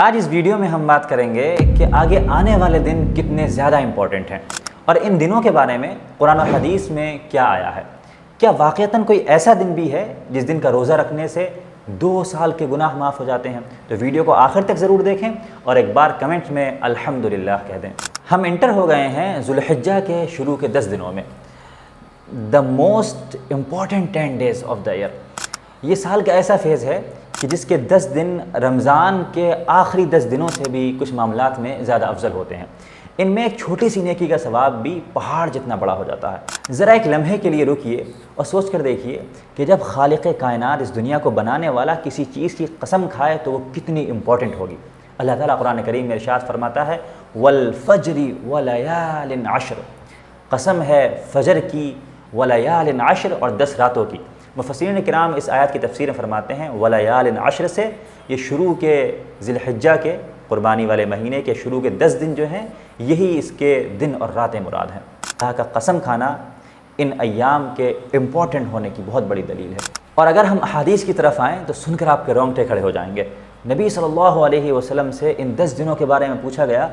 آج اس ویڈیو میں ہم بات کریں گے کہ آگے آنے والے دن کتنے زیادہ امپورٹنٹ ہیں اور ان دنوں کے بارے میں قرآن و حدیث میں کیا آیا ہے۔ کیا واقعتاً کوئی ایسا دن بھی ہے جس دن کا روزہ رکھنے سے 2 سال کے گناہ معاف ہو جاتے ہیں؟ تو ویڈیو کو آخر تک ضرور دیکھیں اور ایک بار کمنٹ میں الحمدللہ کہہ دیں۔ ہم انٹر ہو گئے ہیں ذو الحجہ کے شروع کے 10 دنوں میں، the most important 10 days of the year. یہ سال کا ایسا فیز ہے کہ جس کے 10 دن رمضان کے آخری 10 دنوں سے بھی کچھ معاملات میں زیادہ افضل ہوتے ہیں۔ ان میں ایک چھوٹی سی نیکی کا ثواب بھی پہاڑ جتنا بڑا ہو جاتا ہے۔ ذرا ایک لمحے کے لیے رکیے اور سوچ کر دیکھیے کہ جب خالق کائنات اس دنیا کو بنانے والا کسی چیز کی قسم کھائے تو وہ کتنی امپورٹنٹ ہوگی۔ اللہ تعالیٰ قرآن کریم میں ارشاد فرماتا ہے والفجر ولیال عشر، قسم ہے فجر کی، ولیال عشر اور 10 راتوں کی۔ مفسرین کرام اس آیت کی تفسیر فرماتے ہیں ولیال عشر سے یہ شروع کے ذی الحجہ کے قربانی والے مہینے کے شروع کے 10 دن جو ہیں یہی اس کے دن اور راتیں مراد ہیں۔ اللہ کا قسم کھانا ان ایام کے امپورٹنٹ ہونے کی بہت بڑی دلیل ہے۔ اور اگر ہم احادیث کی طرف آئیں تو سن کر آپ کے رونگٹے کھڑے ہو جائیں گے۔ نبی صلی اللہ علیہ وسلم سے ان 10 دنوں کے بارے میں پوچھا گیا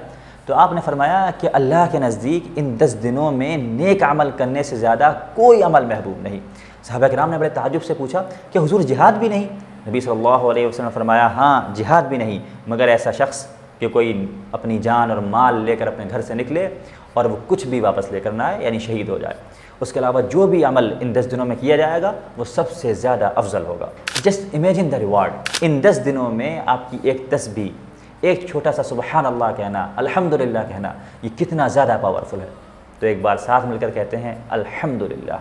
تو آپ نے فرمایا کہ اللہ کے نزدیک ان 10 دنوں میں نیک عمل کرنے سے زیادہ کوئی عمل محبوب نہیں۔ صحابہ کرام نے بڑے تعجب سے پوچھا کہ حضور جہاد بھی نہیں؟ نبی صلی اللہ علیہ وسلم نے فرمایا ہاں جہاد بھی نہیں، مگر ایسا شخص کہ کوئی اپنی جان اور مال لے کر اپنے گھر سے نکلے اور وہ کچھ بھی واپس لے کر نہ آئے، یعنی شہید ہو جائے۔ اس کے علاوہ جو بھی عمل ان 10 دنوں میں کیا جائے گا وہ سب سے زیادہ افضل ہوگا۔ Just imagine the reward. ان 10 دنوں میں آپ کی ایک تسبیح، ایک چھوٹا سا سبحان اللہ کہنا، الحمدللہ کہنا، یہ کتنا زیادہ پاورفل ہے۔ تو ایک بار ساتھ مل کر کہتے ہیں الحمدللہ۔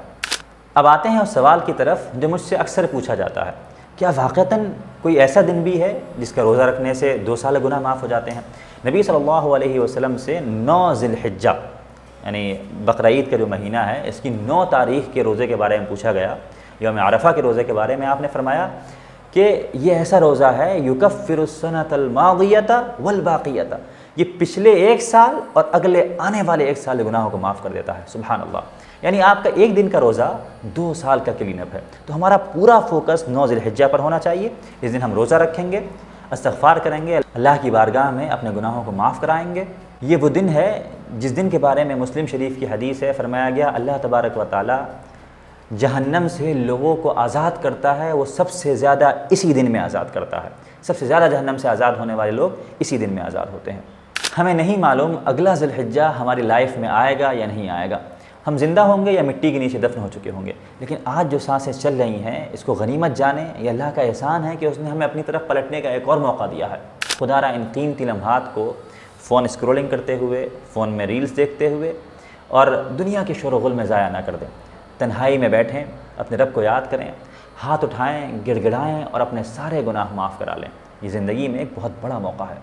اب آتے ہیں اس سوال کی طرف جو مجھ سے اکثر پوچھا جاتا ہے، کیا واقعتاً کوئی ایسا دن بھی ہے جس کا روزہ رکھنے سے 2 سال گناہ معاف ہو جاتے ہیں؟ نبی صلی اللہ علیہ وسلم سے 9 ذی الحجہ یعنی بقرعید کا جو مہینہ ہے اس کی 9 تاریخ کے روزے کے بارے میں پوچھا گیا، یوم عرفہ کے روزے کے بارے میں آپ نے فرمایا کہ یہ ایسا روزہ ہے یکفر السنۃ الماضیۃ والباقیۃ، یہ پچھلے 1 سال اور اگلے آنے والے 1 سال گناہوں کو معاف کر دیتا ہے۔ سبحان اللہ، یعنی آپ کا 1 دن کا روزہ 2 سال کا کلین اپ ہے۔ تو ہمارا پورا فوکس 9 ذی الحجہ پر ہونا چاہیے۔ اس دن ہم روزہ رکھیں گے، استغفار کریں گے، اللہ کی بارگاہ میں اپنے گناہوں کو معاف کرائیں گے۔ یہ وہ دن ہے جس دن کے بارے میں مسلم شریف کی حدیث ہے، فرمایا گیا اللہ تبارک و تعالی جہنم سے لوگوں کو آزاد کرتا ہے، وہ سب سے زیادہ اسی دن میں آزاد کرتا ہے۔ سب سے زیادہ جہنم سے آزاد ہونے والے لوگ اسی دن میں آزاد ہوتے ہیں۔ ہمیں نہیں معلوم اگلا ذی الحجہ ہماری لائف میں آئے گا یا نہیں آئے گا، ہم زندہ ہوں گے یا مٹی کے نیچے دفن ہو چکے ہوں گے، لیکن آج جو سانسیں چل رہی ہیں اس کو غنیمت جانیں، یہ اللہ کا احسان ہے کہ اس نے ہمیں اپنی طرف پلٹنے کا ایک اور موقع دیا ہے۔ خدا را ان قیمتی لمحات کو فون اسکرولنگ کرتے ہوئے، فون میں ریلز دیکھتے ہوئے اور دنیا کے شور و غل میں ضائع نہ کر دیں۔ تنہائی میں بیٹھیں، اپنے رب کو یاد کریں، ہاتھ اٹھائیں، گڑ گڑائیں اور اپنے سارے گناہ معاف کرا لیں۔ یہ زندگی میں ایک بہت بڑا موقع ہے۔